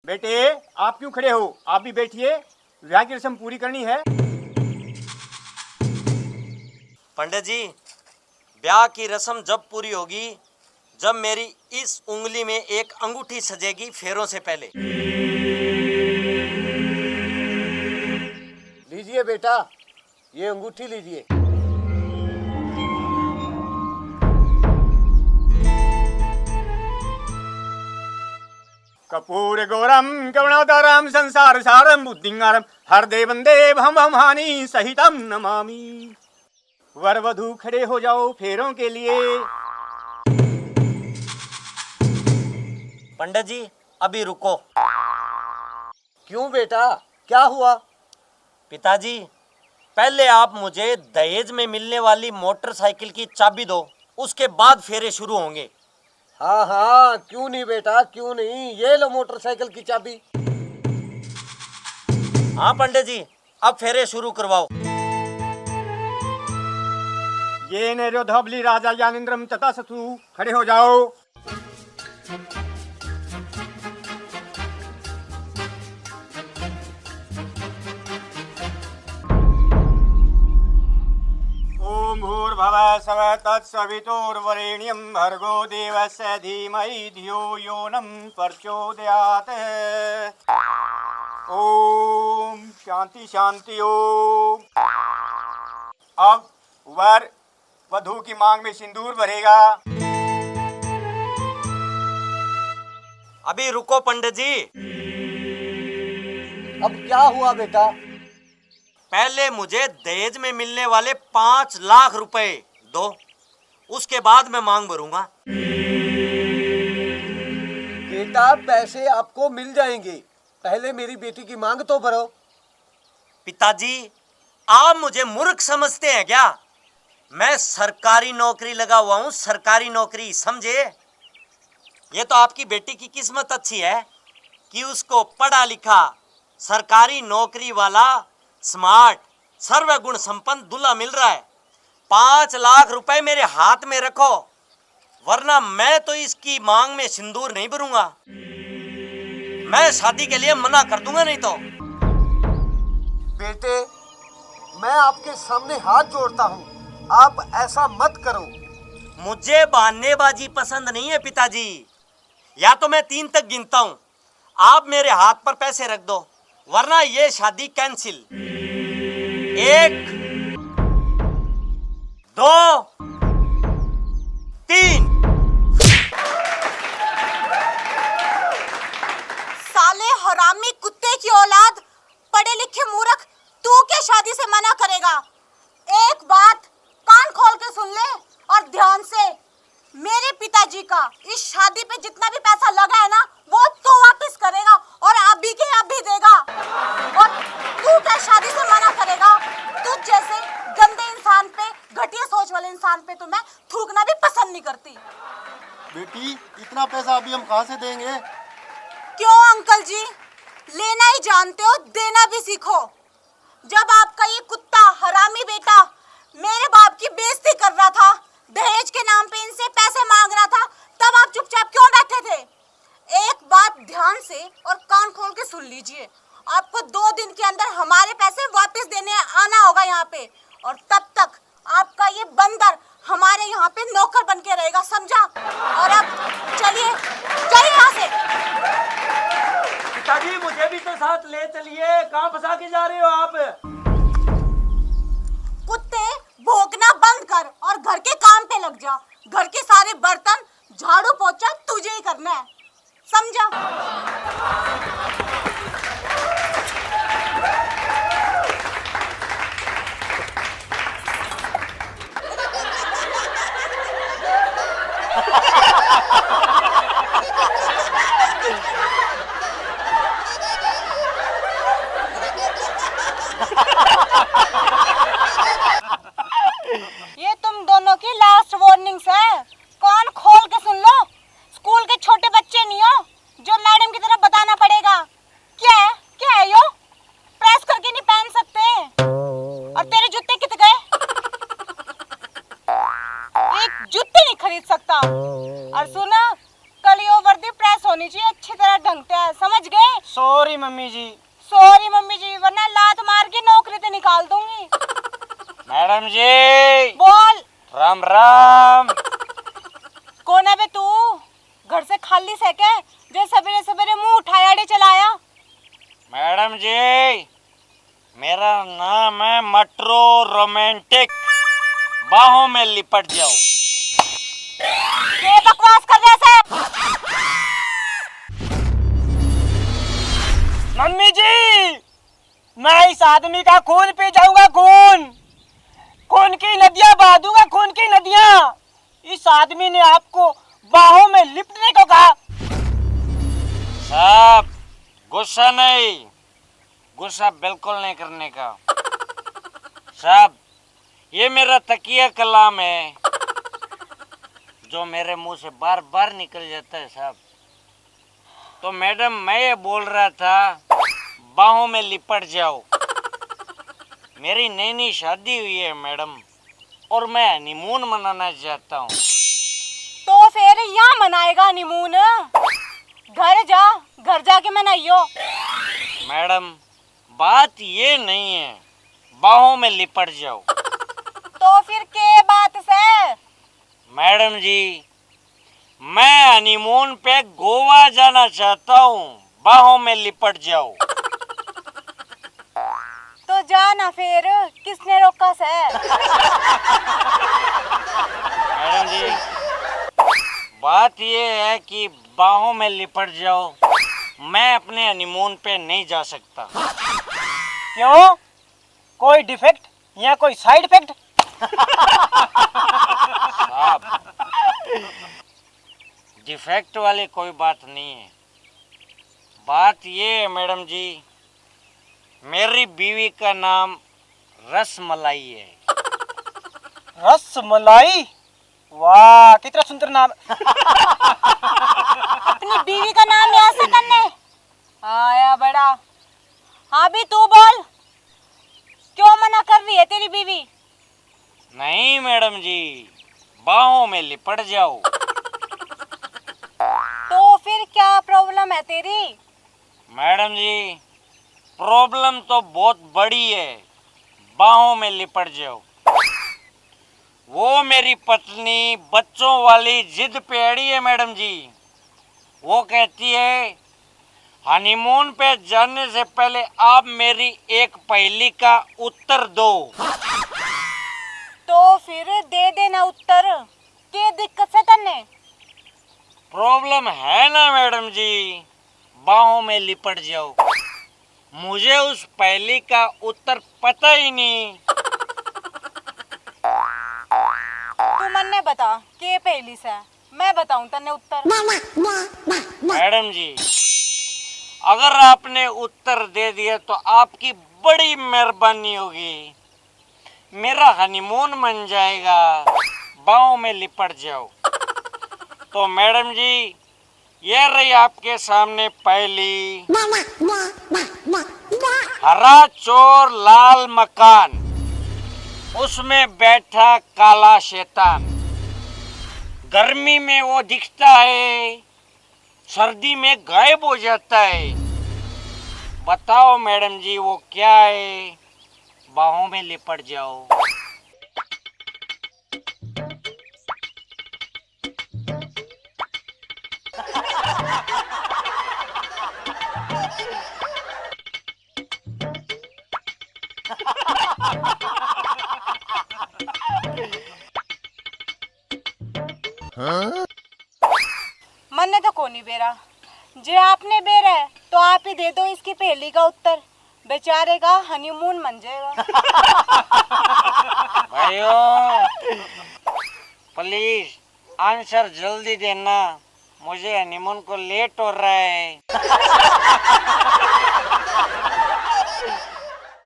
बेटे आप क्यों खड़े हो? आप भी बैठिए, विवाह की रस्म पूरी करनी है। पंडित जी, ब्याह की रस्म जब पूरी होगी जब मेरी इस उंगली में एक अंगूठी सजेगी फेरों से पहले। लीजिए बेटा, ये अंगूठी लीजिए। कपूर गौरम करुणाधरम संसार सारम बुद्धिंगारम हरदे वंदे भम हानि सहितम नमामि। वर वधू खड़े हो जाओ फेरों के लिए। पंडित जी अभी रुको। क्यों बेटा, क्या हुआ? पिताजी, पहले आप मुझे दहेज में मिलने वाली मोटरसाइकिल की चाबी दो, उसके बाद फेरे शुरू होंगे। हाँ हाँ, क्यों नहीं बेटा, क्यों नहीं। ये लो मोटरसाइकिल की चाबी। हाँ पंडित जी, अब फेरे शुरू करवाओ। ये नैरोधबली राजा ज्ञानेन्द्रम तथास्तु, खड़े हो जाओ। ओम भूर्भुवः स्वः तत्सवितुर्वरेण्यं भर्गो देवस्य धीमहि धियो यो नः प्रचोदयात्। ओम शांति शांति ओम। अब वर वधू की मांग में सिंदूर भरेगा। अभी रुको पंडित जी। अब क्या हुआ बेटा? पहले मुझे दहेज में मिलने वाले 5 लाख रुपए दो, उसके बाद मैं मांग भरूंगा। बेटा पैसे आपको मिल जाएंगे, पहले मेरी बेटी की मांग तो भरो। पिताजी, आप मुझे मूर्ख समझते हैं क्या? मैं सरकारी नौकरी लगा हुआ हूं, सरकारी नौकरी, समझे? ये तो आपकी बेटी की किस्मत अच्छी है कि उसको पढ़ा लिखा सरकारी नौकरी वाला स्मार्ट सर्वगुण संपन्न दूल्हा मिल रहा है। 5 लाख रुपए मेरे हाथ में रखो, वरना मैं तो इसकी मांग में सिंदूर नहीं भरूंगा। मैं शादी के लिए मना कर दूंगा नहीं तो। बेटे, मैं आपके सामने हाथ जोड़ता हूँ, आप ऐसा मत करो। मुझे बहानेबाजी पसंद नहीं है पिताजी। या तो मैं 3 तक गिनता हूं, आप मेरे हाथ पर पैसे रख दो, वरना ये शादी कैंसिल। 1 2 3। साले हरामी कुत्ते की औलाद, पढ़े लिखे मूर्ख, तू क्या शादी से मना करेगा? एक बात कान खोल के सुन ले और ध्यान से। मेरे पिताजी का इस शादी पे जितना भी पैसा लगा है ना, वो तू वापस करेगा और अभी के अभी देगा। और तू क्या शादी से मना करेगा? तुझ जैसे गंदे इंसान पे, घटिया सोच वाले इंसान पे तो मैं थूकना भी पसंद नहीं करती। बेटी, इतना पैसा अभी हम कहाँ से देंगे? क्यों अंकल जी, लेना ही जानते हो, देना भी सीखो। जब आपका ये कुत्ता हरामी बेटा मेरे बाप की बेइज्जती कर रहा था, दहेज के नाम पे इनसे पैसे मांग रहा था, तब आप चुपचाप क्यों बैठे थे? एक बात ध्यान से और कान खोल के सुन लीजिए, आपको 2 दिन के अंदर हमारे पैसे वापस देने आना होगा यहाँ पे, और तब तक आपका ये बंदर हमारे यहाँ पे नौकर बन के रहेगा, समझा? और अब चलिए चलिए यहाँ से। पिताजी, मुझे भी तो साथ ले चलिए। कहाँ फंसा के जा रहे हो आप? कुत्ते, भौंकना बंद कर और घर के काम पे लग जा। घर के सारे बर्तन झाड़ू पोछा तुझे ही करना है, समझा? ये तुम दोनों की लास्ट वार्निंग्स है, कान खोल के सुन लो। स्कूल के छोटे बच्चे नहीं हो जो मैडम की तरफ बताना पड़ेगा। क्या है? होनी चाहिए अच्छी तरह ढंग से, समझ गए? सॉरी मम्मी जी। सॉरी मम्मी जी, वरना लात मार के नौकरी से निकाल दूंगी। मैडम जी बोल। राम राम। कौन है बे तू? घर से खाली से क्या जो सवेरे सवेरे मुंह उठाया आड़े चलाया? मैडम जी मेरा नाम है मट्रो रोमांटिक, बाहों में लिपट जाओ। ये बकवास कर रहे से? मम्मी जी मैं इस आदमी का खून पी जाऊंगा, खून की नदियां बहा दूंगा, खून की नदियां। इस आदमी ने आपको बाहों में लिपटने को कहा। साहब गुस्सा नहीं, गुस्सा बिल्कुल नहीं करने का। साहब ये मेरा तकिया कलाम है जो मेरे मुंह से बार बार निकल जाता है साहब। तो मैडम मैं ये बोल रहा था बाहों में लिपट जाओ। मेरी नई नई शादी हुई है मैडम और मैं हनीमून मनाना चाहता हूँ। तो फिर यहाँ मनाएगा हनीमून? घर जाके मनाइयो। मैडम बात ये नहीं है, बाहों में लिपट जाओ। तो फिर के बात से? मैडम जी मैं हनीमून पे गोवा जाना चाहता हूँ, बाहों में लिपट जाओ। तो जा ना फिर, किसने रोका से? मैडम जी बात ये है कि बाहों में लिपट जाओ, मैं अपने हनीमून पे नहीं जा सकता। क्यों? कोई डिफेक्ट या कोई साइड इफेक्ट? साहब डिफेक्ट वाली कोई बात नहीं है। बात ये है मैडम जी मेरी बीवी का नाम रसमलाई है। रसमलाई? वाह कितना सुंदर नाम। अपनी बीवी का नाम याद से करने आया बड़ा। हाँ भी तू बोल, क्यों मना कर रही है तेरी बीवी? नहीं मैडम जी बाहों में लिपट जाओ। तो फिर क्या प्रॉब्लम है तेरी? मैडम जी प्रॉब्लम तो बहुत बड़ी है, बाहों में लिपट जाओ। वो मेरी पत्नी बच्चों वाली जिद पे अड़ी है मैडम जी। वो कहती है हनीमून पे जाने से पहले आप मेरी एक पहेली का उत्तर दो। तो फिर दे देना उत्तर, क्या दिक्कत है तन्ने? प्रॉब्लम है ना मैडम जी, बाहों में लिपट जाओ। मुझे उस पहेली का उत्तर पता ही नहीं। तू मन्ने बता के पहली से, मैं बताऊं तन्ने उत्तर। मैडम जी अगर आपने उत्तर दे दिया तो आपकी बड़ी मेहरबानी होगी, मेरा हनीमून बन जाएगा। बाहों में लिपट जाओ। तो मैडम जी ये रही आपके सामने पहली। हरा चोर लाल मकान, उसमें बैठा काला शैतान। गर्मी में वो दिखता है, सर्दी में गायब हो जाता है। बताओ मैडम जी वो क्या है? बाहों में लिपट जाओ। मन्ने तो कोनी बेरा, जे आपने बेरा है तो आप ही दे दो इसकी पहेली का उत्तर, बेचारे का हनीमून बन जाएगा। भाइयों प्लीज आंसर जल्दी देना, मुझे हनीमून को लेट हो रहा है।